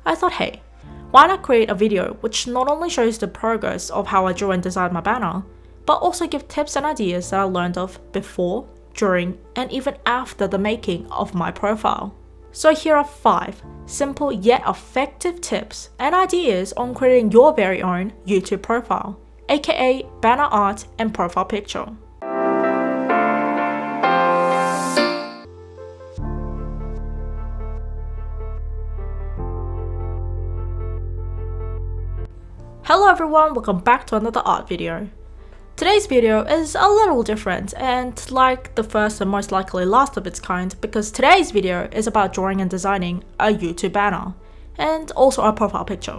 I thought, hey, why not create a video which not only shows the progress of how I drew and designed my banner, but also give tips and ideas that I learned of before, during, and even after the making of my profile. So here are 5 simple yet effective tips and ideas on creating your very own YouTube profile, aka banner art and profile picture. Hello everyone, welcome back to another art video. Today's video is a little different and like the first and most likely last of its kind, because today's video is about drawing and designing a YouTube banner and also a profile picture.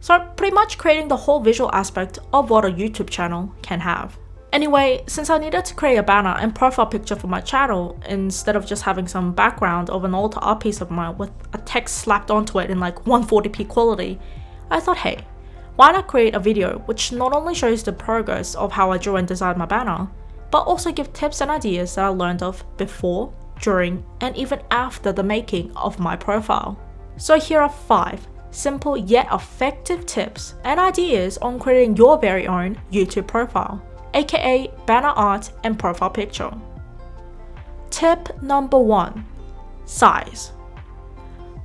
So pretty much creating the whole visual aspect of what a YouTube channel can have. Anyway, since I needed to create a banner and profile picture for my channel instead of just having some background of an old art piece of mine with a text slapped onto it in like 140p quality, I thought, hey, why not create a video which not only shows the progress of how I drew and designed my banner, but also give tips and ideas that I learned of before, during, and even after the making of my profile. So here are 5 simple yet effective tips and ideas on creating your very own YouTube profile, aka banner art and profile picture. Tip number 1. Size.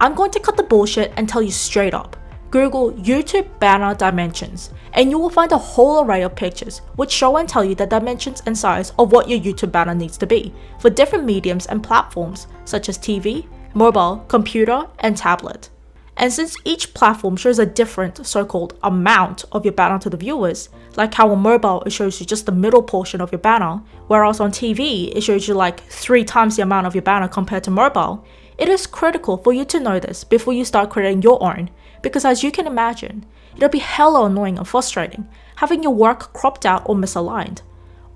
I'm going to cut the bullshit and tell you straight up. Google YouTube banner dimensions and you will find a whole array of pictures which show and tell you the dimensions and size of what your YouTube banner needs to be for different mediums and platforms such as TV, mobile, computer, and tablet. And since each platform shows a different so-called amount of your banner to the viewers, like how on mobile it shows you just the middle portion of your banner, whereas on TV it shows you like 3 times the amount of your banner compared to mobile, it is critical for you to know this before you start creating your own, because as you can imagine, it'll be hella annoying and frustrating having your work cropped out or misaligned.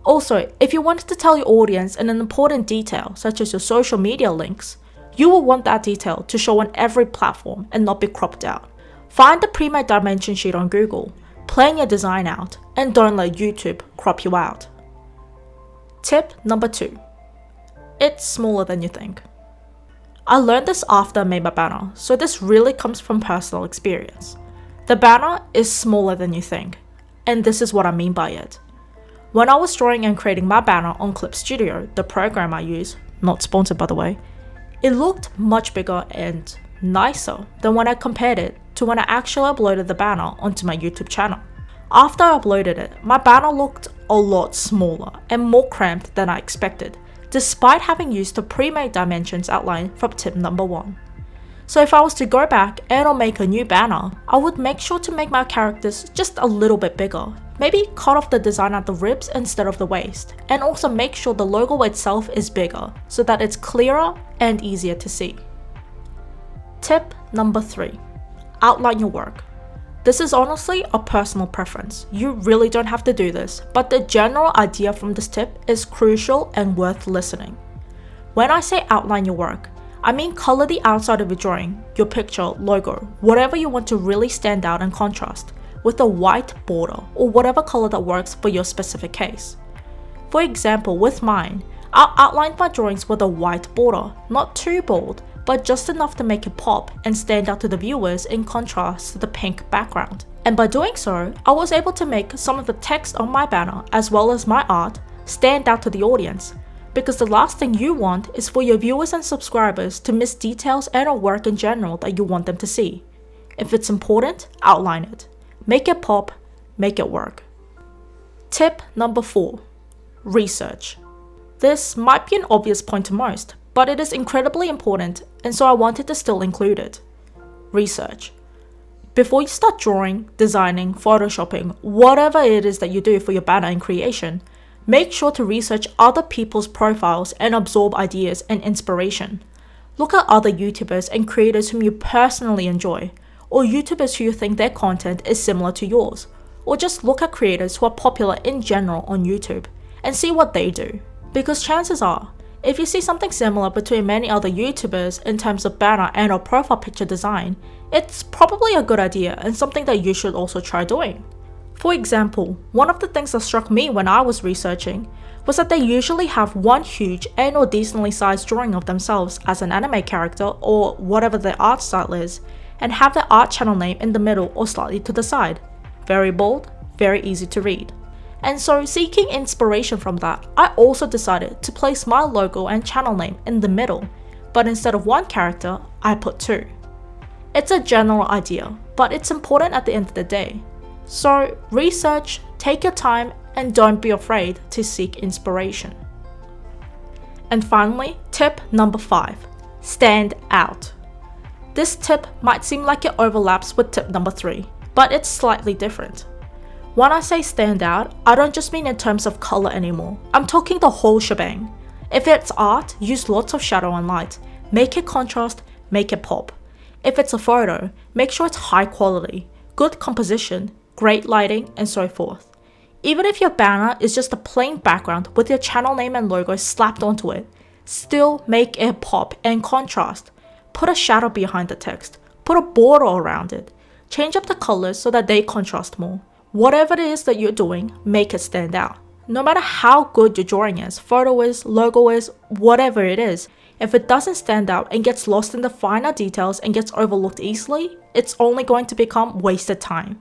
Also, if you wanted to tell your audience an important detail such as your social media links, you will want that detail to show on every platform and not be cropped out. Find the pre-made dimension sheet on Google, plan your design out, and don't let YouTube crop you out. Tip number 2. It's smaller than you think. I learned this after I made my banner, so this really comes from personal experience. The banner is smaller than you think, and this is what I mean by it. When I was drawing and creating my banner on Clip Studio, the program I use, not sponsored by the way, it looked much bigger and nicer than when I compared it to when I actually uploaded the banner onto my YouTube channel. After I uploaded it, my banner looked a lot smaller and more cramped than I expected, despite having used the pre-made dimensions outlined from tip number 1. So if I was to go back and or make a new banner, I would make sure to make my characters just a little bit bigger. Maybe cut off the design at the ribs instead of the waist, and also make sure the logo itself is bigger so that it's clearer and easier to see. Tip number 3. Outline your work. This is honestly a personal preference. You really don't have to do this, but the general idea from this tip is crucial and worth listening. When I say outline your work, I mean color the outside of your drawing, your picture, logo, whatever you want to really stand out and contrast, with a white border or whatever color that works for your specific case. For example, with mine, I outlined my drawings with a white border, not too bold, but just enough to make it pop and stand out to the viewers in contrast to the pink background. And by doing so, I was able to make some of the text on my banner as well as my art stand out to the audience, because the last thing you want is for your viewers and subscribers to miss details and or work in general that you want them to see. If it's important, outline it. Make it pop, make it work. Tip number 4. Research. This might be an obvious point to most, but it is incredibly important, and so I wanted to still include it. Research. Before you start drawing, designing, photoshopping, whatever it is that you do for your banner and creation, make sure to research other people's profiles and absorb ideas and inspiration. Look at other YouTubers and creators whom you personally enjoy, or YouTubers who you think their content is similar to yours, or just look at creators who are popular in general on YouTube and see what they do. Because chances are, if you see something similar between many other YouTubers in terms of banner and or profile picture design, it's probably a good idea and something that you should also try doing. For example, one of the things that struck me when I was researching was that they usually have one huge and or decently sized drawing of themselves as an anime character or whatever their art style is, and have the art channel name in the middle or slightly to the side. Very bold, very easy to read. And so, seeking inspiration from that, I also decided to place my logo and channel name in the middle, but instead of one character, I put two. It's a general idea, but it's important at the end of the day. So, research, take your time, and don't be afraid to seek inspiration. And finally, tip number 5, stand out. This tip might seem like it overlaps with tip number 3, but it's slightly different. When I say stand out, I don't just mean in terms of color anymore. I'm talking the whole shebang. If it's art, use lots of shadow and light. Make it contrast, make it pop. If it's a photo, make sure it's high quality, good composition, great lighting, and so forth. Even if your banner is just a plain background with your channel name and logo slapped onto it, still make it pop and contrast. Put a shadow behind the text, put a border around it, change up the colors so that they contrast more. Whatever it is that you're doing, make it stand out. No matter how good your drawing is, photo is, logo is, whatever it is, if it doesn't stand out and gets lost in the finer details and gets overlooked easily, it's only going to become wasted time.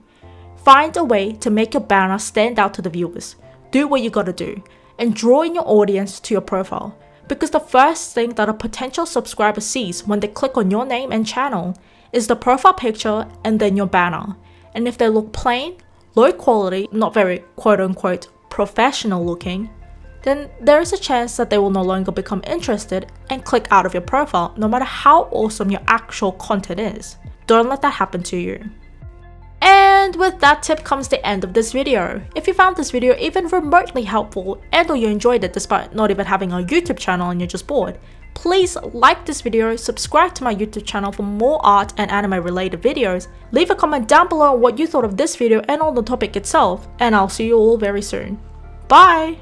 Find a way to make your banner stand out to the viewers. Do what you gotta do, and draw in your audience to your profile. Because the first thing that a potential subscriber sees when they click on your name and channel is the profile picture and then your banner. And if they look plain, low quality, not very quote-unquote professional looking, then there is a chance that they will no longer become interested and click out of your profile no matter how awesome your actual content is. Don't let that happen to you. And with that tip comes the end of this video. If you found this video even remotely helpful and or you enjoyed it despite not even having a YouTube channel and you're just bored, please like this video, subscribe to my YouTube channel for more art and anime related videos, leave a comment down below on what you thought of this video and on the topic itself, and I'll see you all very soon. Bye!